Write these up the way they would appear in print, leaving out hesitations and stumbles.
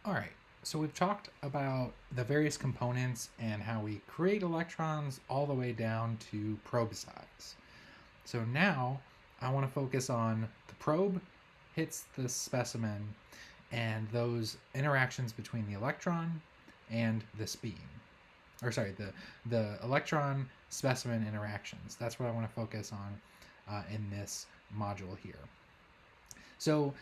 All right, so we've talked about the various components and how we create electrons all the way down to probe size. So now I want to focus on the probe hits the specimen and those interactions between the electron and this beam. Or sorry, the electron specimen interactions. That's what I want to focus on in this module here. So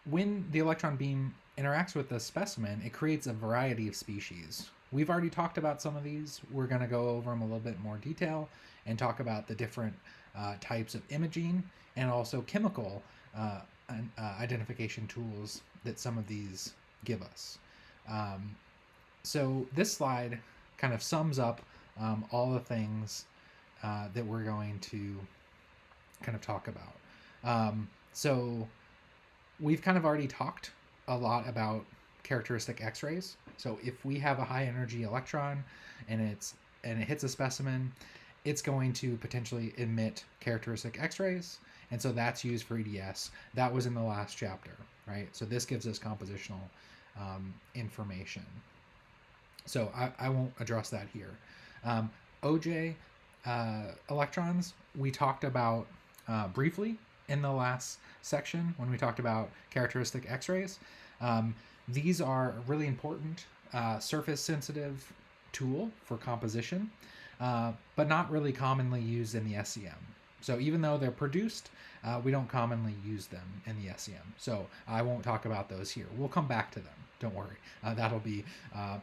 when the electron beam interacts with the specimen, it creates a variety of species. We've already talked about some of these. We're going to go over them a little bit more detail and talk about the different types of imaging and also chemical identification tools that some of these give us. So this slide kind of sums up all the things that we're going to kind of talk about. So we've kind of already talked a lot about characteristic X-rays. So if we have a high energy electron and it hits a specimen, it's going to potentially emit characteristic X-rays, and so that's used for EDS. That was in the last chapter, right? So this gives us compositional information. So I won't address that here. OJ electrons we talked about briefly in the last section when we talked about characteristic X-rays. These are a really important surface sensitive tool for composition, but not really commonly used in the SEM. So even though they're produced, we don't commonly use them in the SEM. So I won't talk about those here. We'll come back to them. Don't worry. That'll be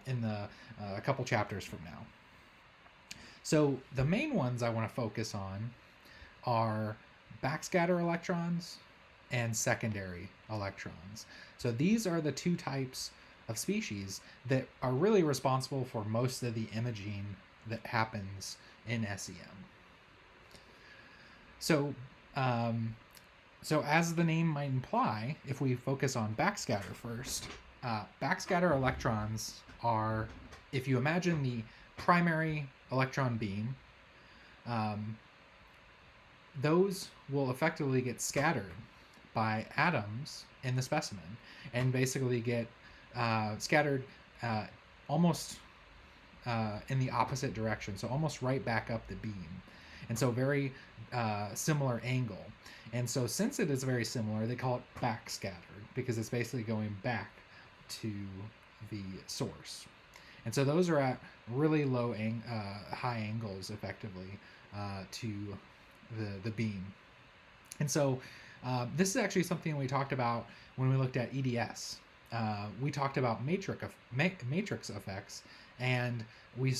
in a couple chapters from now. So the main ones I want to focus on are backscatter electrons and secondary electrons. So these are the two types of species that are really responsible for most of the imaging that happens in SEM. So as the name might imply, if we focus on backscatter first, backscatter electrons are, if you imagine the primary electron beam, those will effectively get scattered by atoms in the specimen and basically get scattered almost in the opposite direction, so almost right back up the beam. And so very similar angle. And so since it is very similar, they call it backscattered because it's basically going back to the source. And so those are at really low high angles effectively to the beam. And so this is actually something we talked about when we looked at EDS. We talked about matrix effects, and we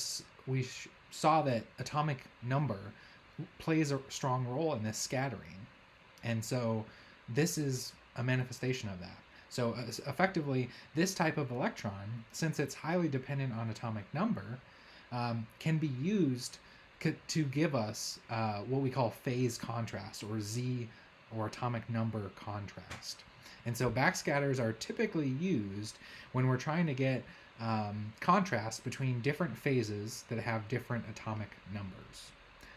saw that atomic number plays a strong role in this scattering. And so this is a manifestation of that. So effectively, this type of electron, since it's highly dependent on atomic number, can be used to give us what we call phase contrast, or Z, or atomic number contrast. And so backscatters are typically used when we're trying to get contrast between different phases that have different atomic numbers.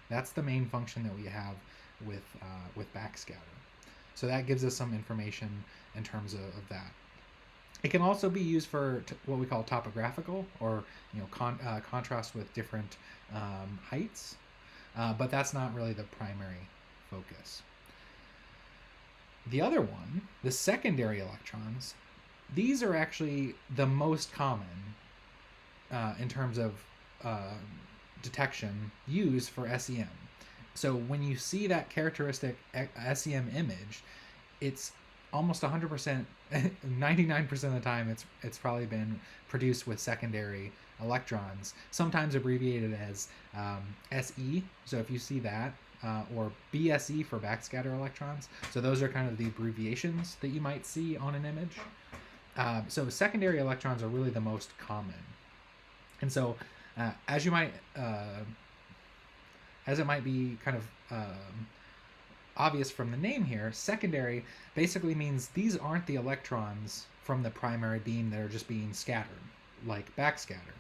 That's the main function that we have with backscatter. So that gives us some information in terms of that. It can also be used for what we call topographical, or contrast with different heights, but that's not really the primary focus. The other one, the secondary electrons, these are actually the most common in terms of detection used for SEM. So when you see that characteristic SEM image, it's almost 100%, 99% of the time, it's probably been produced with secondary electrons, sometimes abbreviated as SE. So if you see that, or BSE for backscatter electrons. So those are kind of the abbreviations that you might see on an image. So secondary electrons are really the most common. And so as it might be kind of obvious from the name here, secondary basically means these aren't the electrons from the primary beam that are just being scattered, like backscatter.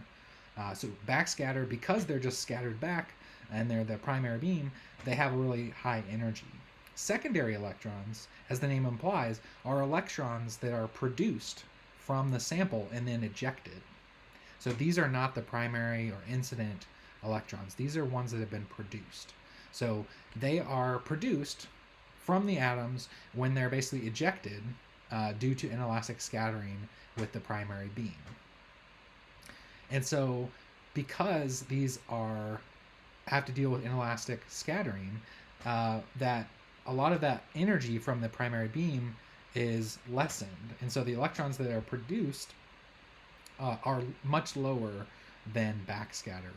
So backscatter, because they're just scattered back and they're the primary beam, they have a really high energy. Secondary electrons, as the name implies, are electrons that are produced from the sample and then ejected. So these are not the primary or incident electrons. These are ones that have been produced. So they are produced from the atoms when they're basically ejected due to inelastic scattering with the primary beam. And so because these have to deal with inelastic scattering, that a lot of that energy from the primary beam is lessened. And so the electrons that are produced are much lower than backscatter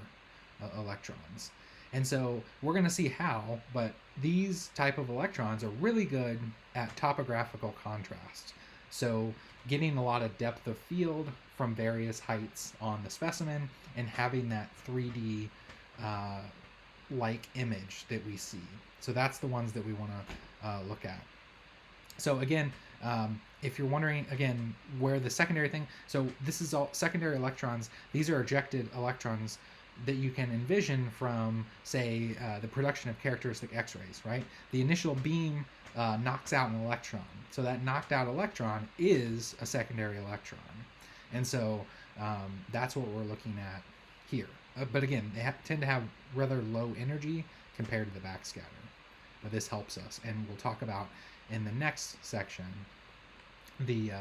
electrons. And so we're going to see how, but these type of electrons are really good at topographical contrast. So getting a lot of depth of field from various heights on the specimen and having that 3D like image that we see. So that's the ones that we want to look at. So again, if you're wondering again where the secondary thing, so this is all secondary electrons. These are ejected electrons that you can envision from, say, the production of characteristic X-rays, right? The initial beam knocks out an electron. So that knocked out electron is a secondary electron. And so that's what we're looking at here. But again, they tend to have rather low energy compared to the backscatter. But this helps us, and we'll talk about in the next section the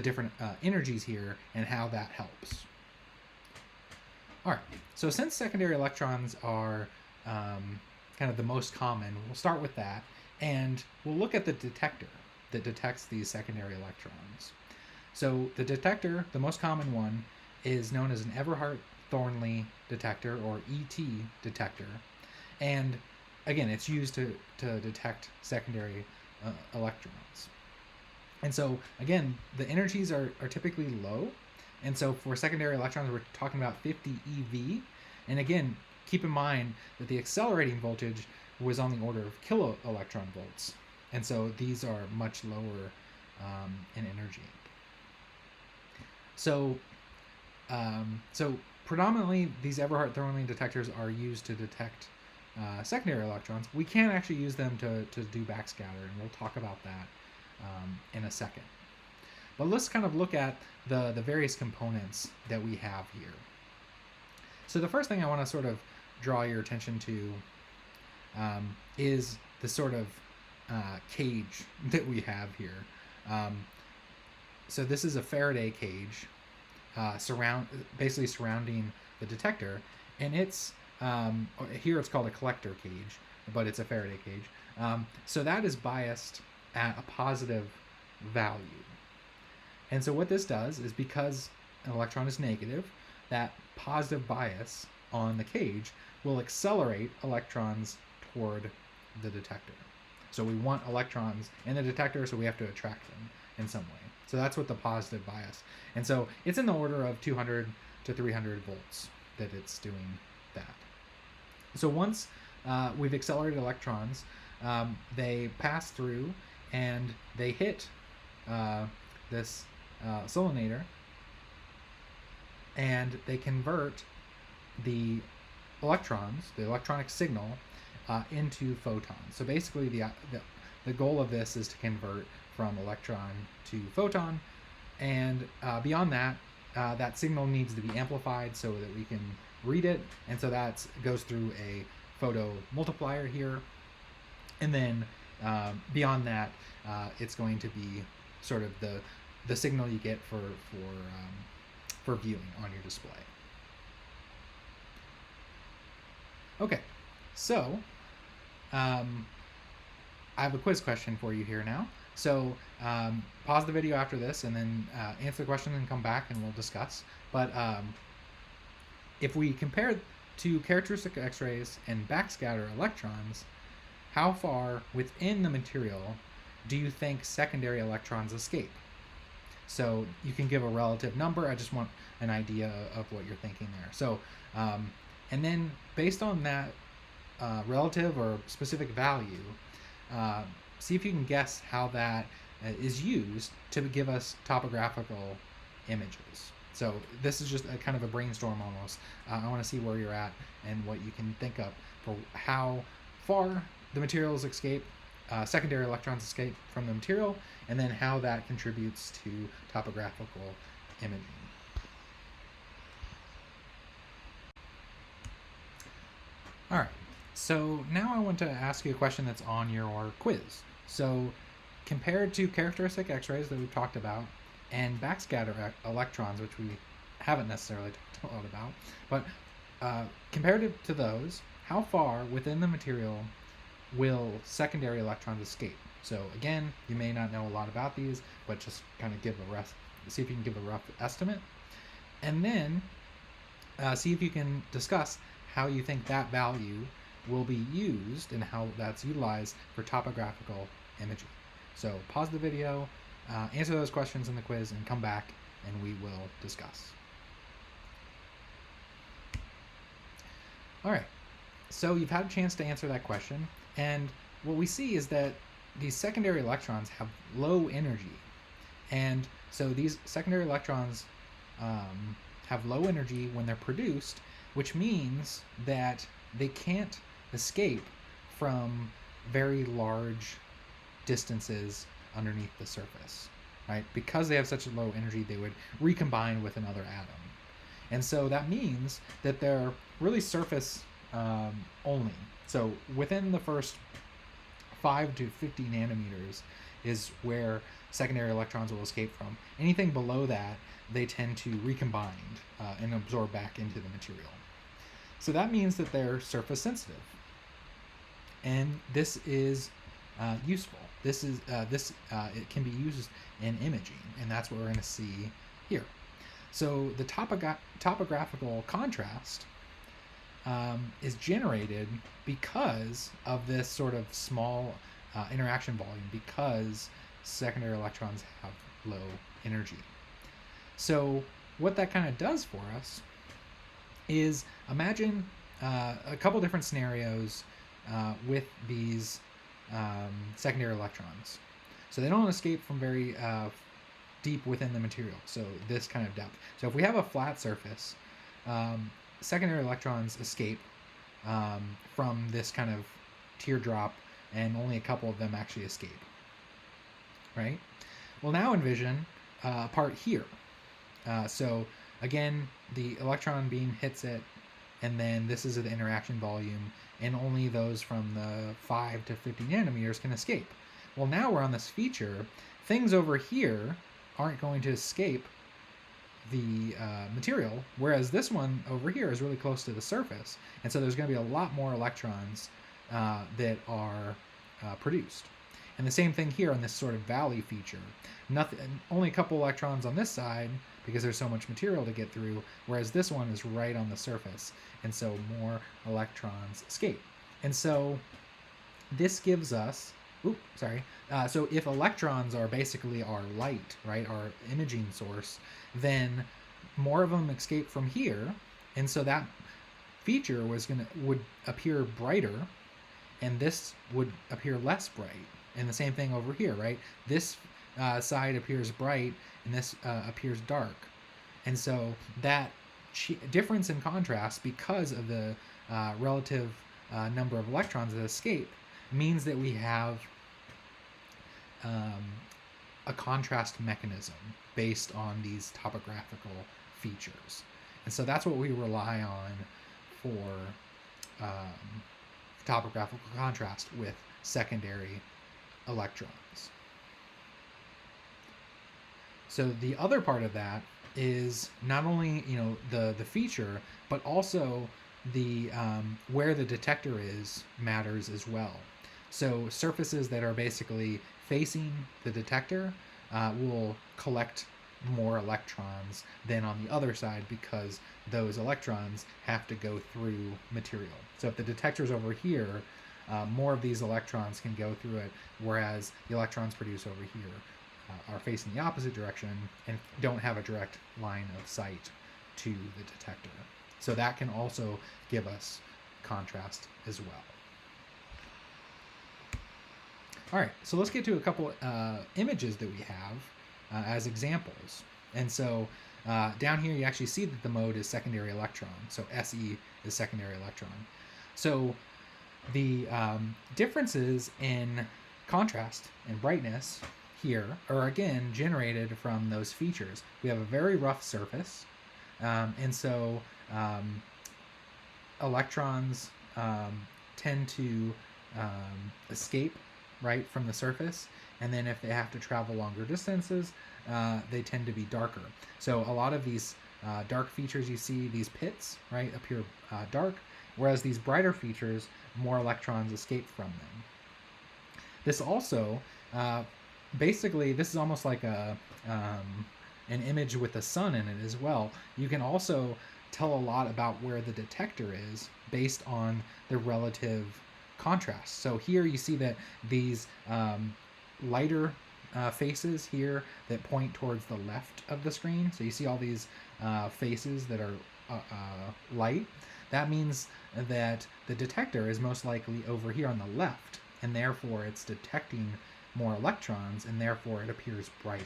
different energies here and how that helps. All right, so since secondary electrons are kind of the most common, we'll start with that, and we'll look at the detector that detects these secondary electrons. So the detector, the most common one, is known as an Everhart-Thornley detector, or ET detector, and again, it's used to detect secondary electrons. And so again, the energies are typically low. And so for secondary electrons, we're talking about 50 EV. And again, keep in mind that the accelerating voltage was on the order of kilo electron volts. And so these are much lower in energy. So, predominantly these Everhart-Thornley detectors are used to detect secondary electrons. We can actually use them to do backscatter, and we'll talk about that in a second. But let's kind of look at the various components that we have here. So the first thing I want to sort of draw your attention to is the sort of cage that we have here. So this is a Faraday cage basically surrounding the detector, and it's here it's called a collector cage, but it's a Faraday cage. So that is biased at a positive value. And so what this does is, because an electron is negative, that positive bias on the cage will accelerate electrons toward the detector. So we want electrons in the detector, so we have to attract them in some way. So that's what the positive bias. And so it's in the order of 200 to 300 volts that it's doing that. So once we've accelerated electrons, they pass through and they hit this solenometer, and they convert the electrons, the electronic signal, into photons. So basically the goal of this is to convert from electron to photon, and beyond that, that signal needs to be amplified so that we can read it, and so that goes through a photo multiplier here, and then beyond that, it's going to be sort of the signal you get for viewing on your display. Okay, so I have a quiz question for you here now. So pause the video after this and then answer the question and come back and we'll discuss. But if we compare to characteristic X-rays and backscatter electrons, how far within the material do you think secondary electrons escape? So you can give a relative number. I just want an idea of what you're thinking there. So, and then based on that relative or specific value, see if you can guess how that is used to give us topographical images. So this is just a kind of a brainstorm almost. I want to see where you're at and what you can think of for how far the materials escape secondary electrons escape from the material, and then how that contributes to topographical imaging. All right, so now I want to ask you a question that's on your quiz. So compared to characteristic X-rays that we've talked about and backscatter electrons, which we haven't necessarily talked a lot about, but comparative to those, how far within the material will secondary electrons escape? So again, you may not know a lot about these, but just kind of see if you can give a rough estimate, and then see if you can discuss how you think that value will be used and how that's utilized for topographical imaging. So pause the video, answer those questions in the quiz, and come back and we will discuss. All right, so you've had a chance to answer that question, and what we see is that these secondary electrons have low energy, and so these secondary electrons have low energy when they're produced, which means that they can't escape from very large distances underneath the surface, right? Because they have such a low energy, they would recombine with another atom. And so that means that they're really surface only. So within the first 5 to 50 nanometers is where secondary electrons will escape from. Anything below that, they tend to recombine and absorb back into the material. So that means that they're surface sensitive. And this is useful. It can be used in imaging, and that's what we're going to see here. So the topographical contrast is generated because of this sort of small interaction volume, because secondary electrons have low energy. So what that kind of does for us is imagine a couple different scenarios with these secondary electrons. So they don't escape from very deep within the material, so this kind of depth. So if we have a flat surface, secondary electrons escape from this kind of teardrop, and only a couple of them actually escape, right? Well, now envision a part here. So again, the electron beam hits it, and then this is the interaction volume, and only those from the 5 to 50 nanometers can escape. Well, now we're on this feature. Things over here aren't going to escape the material, whereas this one over here is really close to the surface, and so there's going to be a lot more electrons that are produced. And the same thing here on this sort of valley feature. Only a couple electrons on this side because there's so much material to get through, whereas this one is right on the surface, and so more electrons escape. And so this gives us, so if electrons are basically our light, right, our imaging source, then more of them escape from here, and so that feature would appear brighter, and this would appear less bright. And the same thing over here, right? This side appears bright, and this appears dark. And so that difference in contrast, because of the relative number of electrons that escape, means that we have a contrast mechanism based on these topographical features. And so that's what we rely on for topographical contrast with secondary electrons. So the other part of that is not only the feature, but also the where the detector is matters as well. So surfaces that are basically facing the detector will collect more electrons than on the other side, because those electrons have to go through material. So if the detector's over here, more of these electrons can go through it, whereas the electrons produced over here are facing the opposite direction and don't have a direct line of sight to the detector. So that can also give us contrast as well. All right, so let's get to a couple images that we have as examples. And so down here you actually see that the mode is secondary electron, so SE is secondary electron. So the differences in contrast and brightness here are again generated from those features. We have a very rough surface, and so electrons tend to escape right from the surface, and then if they have to travel longer distances, they tend to be darker. So a lot of these dark features you see, these pits, right, appear dark, whereas these brighter features, more electrons escape from them. This also, basically, this is almost like an image with the sun in it as well. You can also tell a lot about where the detector is based on the relative contrast. So here you see that these lighter faces here that point towards the left of the screen. So you see all these faces that are light. That means that the detector is most likely over here on the left, and therefore it's detecting more electrons, and therefore it appears brighter.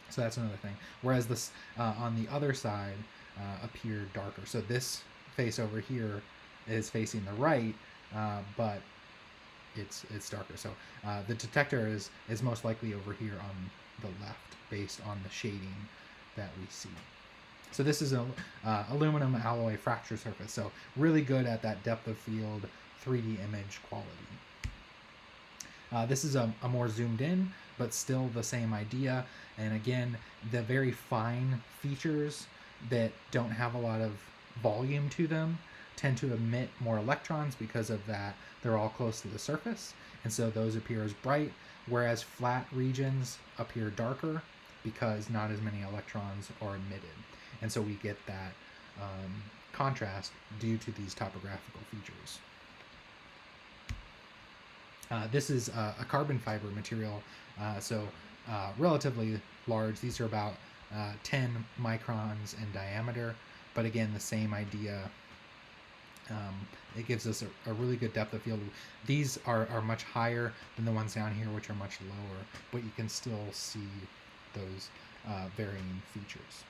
So that's another thing. Whereas this on the other side appeared darker. So this face over here is facing the right, but it's darker. So the detector is most likely over here on the left, based on the shading that we see. So this is a aluminum alloy fracture surface. So really good at that depth of field 3D image quality. This is a more zoomed in, but still the same idea. And again, the very fine features that don't have a lot of volume to them tend to emit more electrons because of that. They're all close to the surface, and so those appear as bright, whereas flat regions appear darker because not as many electrons are emitted. And so we get that contrast due to these topographical features. This is a carbon fiber material, so relatively large. These are about 10 microns in diameter, but again, the same idea. It gives us a really good depth of field. These are much higher than the ones down here, which are much lower, but you can still see those varying features.